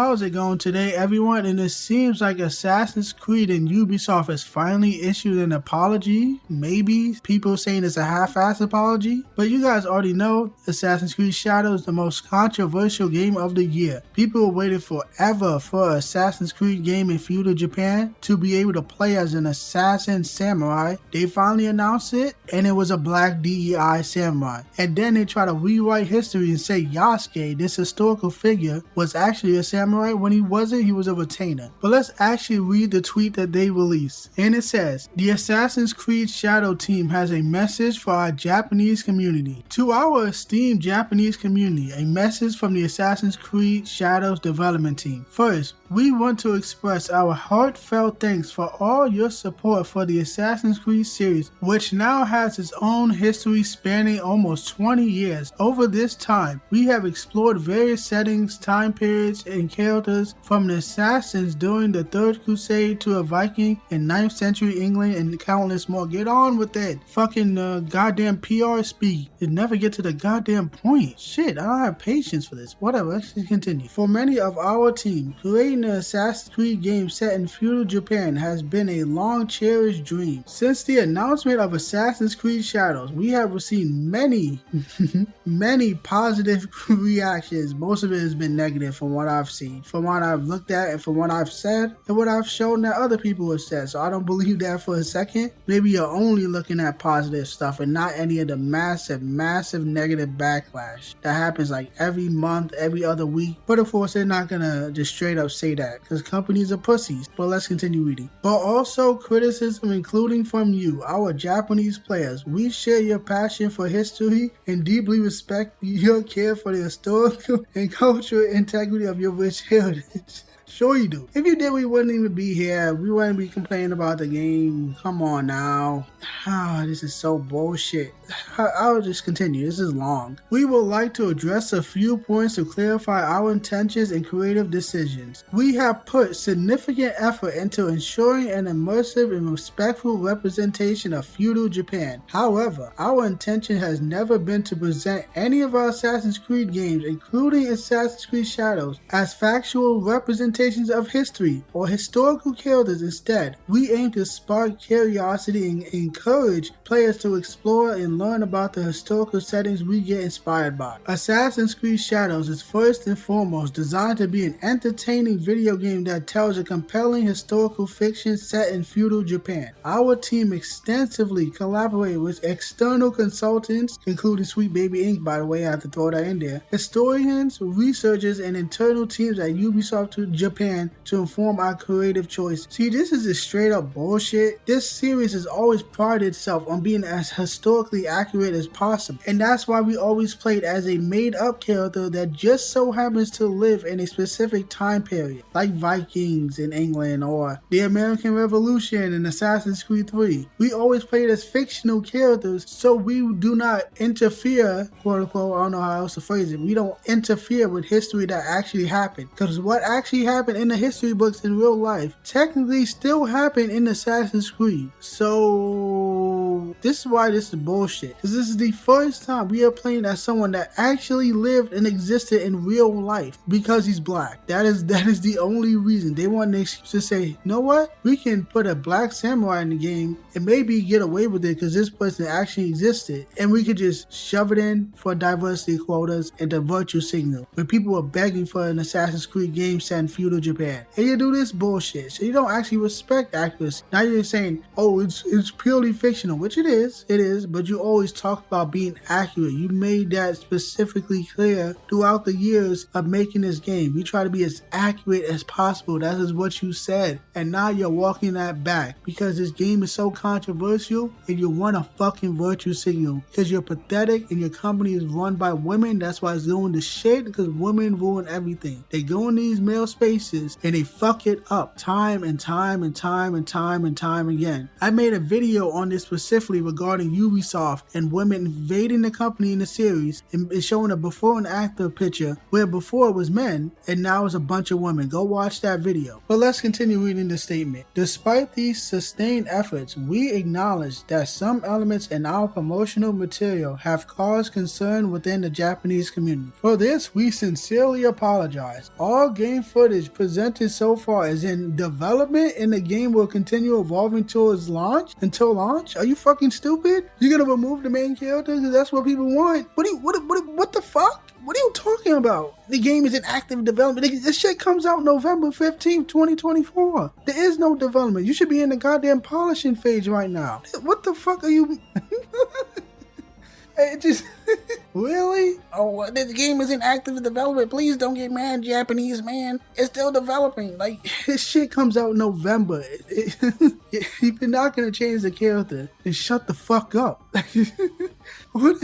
How's it going today, everyone? And it seems like Assassin's Creed and Ubisoft has finally issued an apology. Maybe people saying it's a half-assed apology, but you guys already know Assassin's Creed Shadows is the most controversial game of the year. People were waiting forever for an Assassin's Creed game in feudal Japan to be able to play as an assassin samurai. They finally announced it, and it was a black DEI samurai. And then they try to rewrite history and say Yasuke, this historical figure, was actually a samurai when he wasn't. He was a retainer. But let's actually read the tweet that they released. And it says, the Assassin's Creed Shadow team has a message for our Japanese community. To our esteemed Japanese community, a message from the Assassin's Creed Shadows development team. First, we want to express our heartfelt thanks for all your support for the Assassin's Creed series, which now has its own history spanning almost 20 years. Over this time, we have explored various settings, time periods, and characters, from the assassins during the Third Crusade to a Viking in 9th century England and countless more. Get on with that fucking goddamn PR speak. You never get to the goddamn point. Shit, I don't have patience for this. Whatever, let's just continue. For many of our team, creating an Assassin's Creed game set in feudal Japan has been a long cherished dream. Since the announcement of Assassin's Creed Shadows, we have received many many positive reactions. Most of it has been negative from what I've seen, from what I've looked at, and from what I've said, and what I've shown that other people have said. So I don't believe that for a second. Maybe you're only looking at positive stuff and not any of the massive negative backlash that happens like every month, every other week. But of course, they're not gonna just straight up say that because companies are pussies. But let's continue reading. But also criticism, including from you, our Japanese players. We share your passion for history and deeply respect your care for the historical and cultural integrity of your rich heritage. Sure you do. If you did, we wouldn't even be here. We wouldn't be complaining about the game. Come on now. This is so bullshit. I'll just continue. This is long. We would like to address a few points to clarify our intentions and creative decisions. We have put significant effort into ensuring an immersive and respectful representation of feudal Japan. However, our intention has never been to present any of our Assassin's Creed games, including Assassin's Creed Shadows, as factual representations of history or historical characters. Instead, we aim to spark curiosity and encourage players to explore and learn about the historical settings we get inspired by. Assassin's Creed Shadows is first and foremost designed to be an entertaining video game that tells a compelling historical fiction set in feudal Japan. Our team extensively collaborated with external consultants, including Sweet Baby Inc., by the way, I have to throw that in there, historians, researchers, and internal teams at Ubisoft Japan to inform our creative choice. See, this is just straight up bullshit. This series has always prided itself on being as historically accurate as possible, and that's why we always played as a made-up character that just so happens to live in a specific time period, like Vikings in England or the American Revolution in Assassin's Creed 3. We always played as fictional characters, so we do not interfere, quote unquote, I don't know how else to phrase it, we don't interfere with history that actually happened, because what actually happened in the history books in real life technically still happened in Assassin's Creed. So this is why this is bullshit, because this is the first time we are playing as someone that actually lived and existed in real life because he's black. That is the only reason. They want an excuse to say, you know what, we can put a black samurai in the game and maybe get away with it because this person actually existed, and we could just shove it in for diversity quotas and the virtue signal when people were begging for an Assassin's Creed game set in feudal Japan. And you do this bullshit, so you don't actually respect accuracy. Now you're saying, oh, it's purely fictional, which it is, but you always talk about being accurate. You made that specifically clear throughout the years of making this game. You try to be as accurate as possible. That is what you said, and now you're walking that back because this game is so controversial and you want a fucking virtue signal because you're pathetic and your company is run by women. That's why it's doing the shit, because women ruin everything. They go in these male spaces and they fuck it up time and time again. I made a video on this specific briefly regarding Ubisoft and women invading the company in the series and is showing a before and after picture where before it was men and now it's a bunch of women. Go watch that video. But let's continue reading the statement. Despite these sustained efforts, we acknowledge that some elements in our promotional material have caused concern within the Japanese community. For this, we sincerely apologize. All game footage presented so far is in development and the game will continue evolving until launch? Are you fucking stupid? You're gonna remove the main character because that's what people want? What the fuck? What are you talking about? The game is in active development. This shit comes out November 15th, 2024. There is no development. You should be in the goddamn polishing phase right now. What the fuck are you... It just... Really? Oh, this game is in active development. Please don't get mad, Japanese man. It's still developing. Like, this shit comes out in November. If you're not gonna change the character, then shut the fuck up. What?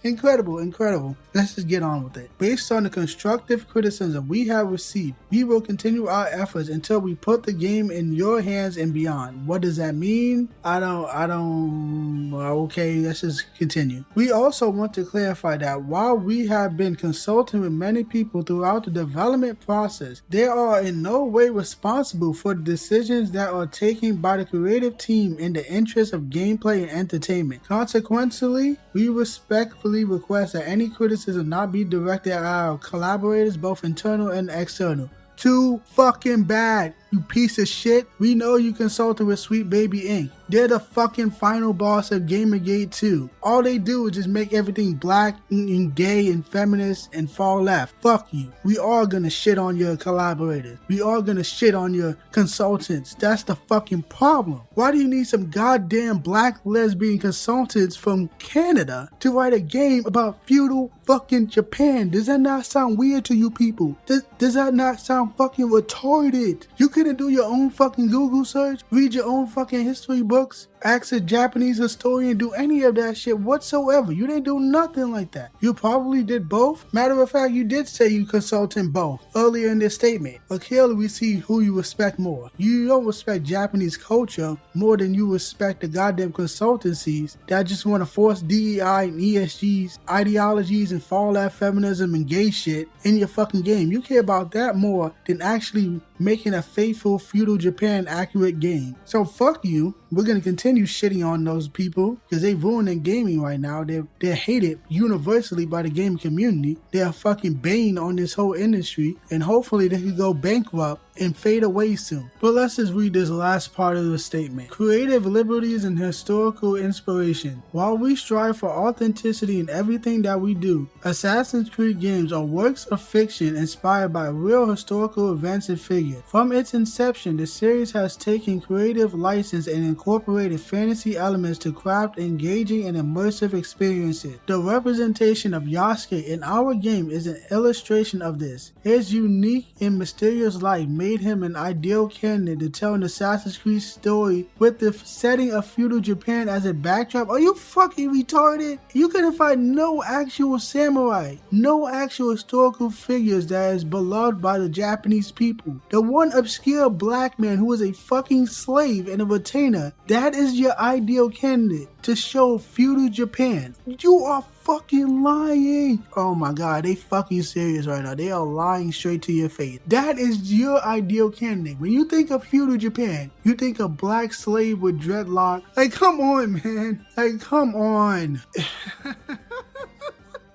Incredible. Let's just get on with it. Based on the constructive criticism we have received, we will continue our efforts until we put the game in your hands and beyond. What does that mean? I don't, okay, let's just continue. We also want to clarify that while we have been consulting with many people throughout the development process, they are in no way responsible for the decisions that are taken by the creative team in the interest of gameplay and entertainment. Consequently, we respectfully request that any criticism not be directed at our collaborators, both internal and external. Too fucking bad, you piece of shit. We know you consulted with Sweet Baby Inc. They're the fucking final boss of Gamergate 2. All they do is just make everything black and gay and feminist and far left. Fuck you. We are gonna shit on your collaborators. We are gonna shit on your consultants. That's the fucking problem. Why do you need some goddamn black lesbian consultants from Canada to write a game about feudal fucking Japan? Does that not sound weird to you people? Does that not sound fucking retarded? You couldn't do your own fucking Google search, read your own fucking history books, ask a Japanese historian, do any of that shit whatsoever. You didn't do nothing like that. You probably did both. Matter of fact, you did say you consulted both earlier in this statement. But clearly we see who you respect more. You don't respect Japanese culture more than you respect the goddamn consultancies that just want to force DEI and ESG's ideologies and fall left feminism and gay shit in your fucking game. You care about that more than actually making a faithful feudal Japan accurate game. So fuck you. We're gonna continue shitting on those people because they ruining gaming right now. They're hated universally by the gaming community. They're fucking bane on this whole industry, and hopefully they could go bankrupt and fade away soon. But let's just read this last part of the statement. Creative liberties and historical inspiration. While we strive for authenticity in everything that we do, Assassin's Creed games are works of fiction inspired by real historical events and figures. From its inception, the series has taken creative license and incorporated fantasy elements to craft engaging and immersive experiences. The representation of Yasuke in our game is an illustration of this. His unique and mysterious life made him an ideal candidate to tell an Assassin's Creed story with the setting of feudal Japan as a backdrop. Are you fucking retarded? You couldn't find no actual samurai, no actual historical figures that is beloved by the Japanese people. The one obscure black man who was a fucking slave and a retainer, that is your ideal candidate to show feudal Japan. You are fucking lying. Oh my god, they fucking serious right now. They are lying straight to your face. That is your ideal candidate. When you think of feudal Japan, you think of black slave with dreadlock. Like, come on, man. Like, come on.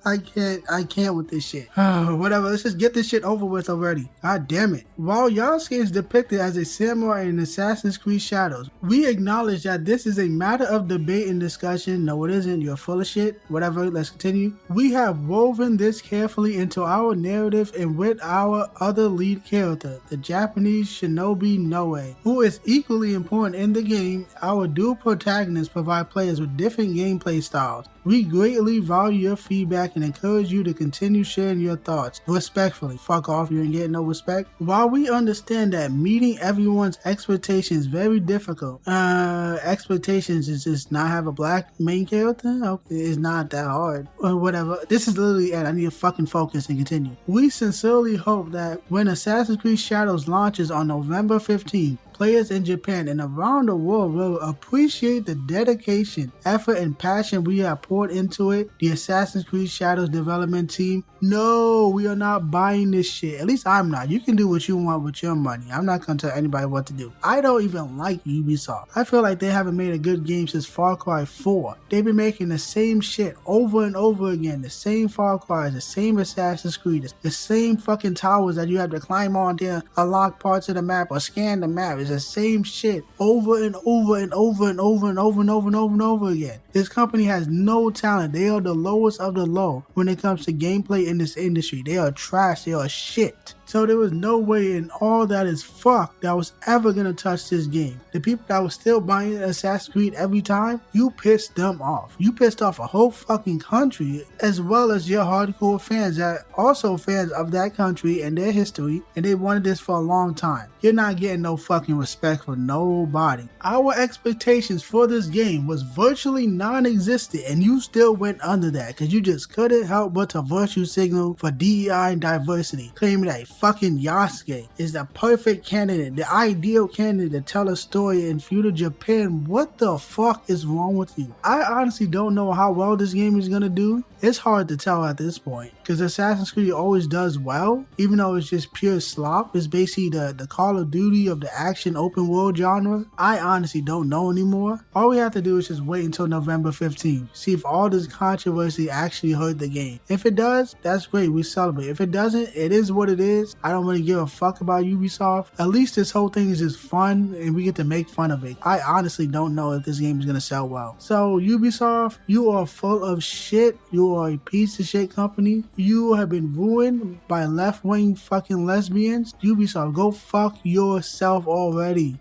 I can't with this shit. Whatever, let's just get this shit over with already. God damn it. While Yasuke is depicted as a samurai in Assassin's Creed Shadows, we acknowledge that this is a matter of debate and discussion. No, it isn't. You're full of shit. Whatever, let's continue. We have woven this carefully into our narrative and with our other lead character, the Japanese shinobi Noe, who is equally important in the game. Our dual protagonists provide players with different gameplay styles. We greatly value your feedback and encourage you to continue sharing your thoughts. Respectfully. Fuck off, you ain't getting no respect. While we understand that meeting everyone's expectations is very difficult, expectations is just not have a black main character? Okay, it's not that hard. Or whatever. This is literally it. I need to fucking focus and continue. We sincerely hope that when Assassin's Creed Shadows launches on November 15th, players in Japan and around the world will appreciate the dedication, effort, and passion we have poured into it. The Assassin's Creed Shadows development team. No, we are not buying this shit. At least I'm not. You can do what you want with your money. I'm not gonna tell anybody what to do. I don't even like Ubisoft. I feel like they haven't made a good game since Far Cry 4. They've been making the same shit over and over again. The same Far Cry, the same Assassin's Creed, the same fucking towers that you have to climb on to unlock parts of the map or scan the map. It's the same shit over and over and over and over and over and over and over and over again. This company has no talent. They are the lowest of the low when it comes to gameplay in this industry. They are trash. They are shit. So there was no way in all that is fucked that was ever gonna touch this game. The people that was still buying Assassin's Creed every time, you pissed them off. You pissed off a whole fucking country, as well as your hardcore fans that are also fans of that country and their history, and they wanted this for a long time. You're not getting no fucking respect for nobody. Our expectations for this game was virtually non-existent, and you still went under that because you just couldn't help but to virtue signal for DEI and diversity, claiming that fucking Yasuke is the perfect candidate, the ideal candidate to tell a story in feudal Japan. What the fuck is wrong with you? I honestly don't know how well this game is gonna do. It's hard to tell at this point because Assassin's Creed always does well, even though it's just pure slop. It's basically the Call of Duty of the action open world genre. I honestly don't know anymore. All we have to do is just wait until November 15th, see if all this controversy actually hurt the game. If it does, that's great, we celebrate. If it doesn't, it is what it is. I don't really give a fuck about Ubisoft. At least this whole thing is just fun and we get to make fun of it. I honestly don't know if this game is gonna sell well. So Ubisoft, you are full of shit. You are a piece of shit company. You have been ruined by left-wing fucking lesbians. Ubisoft, go fuck yourself already.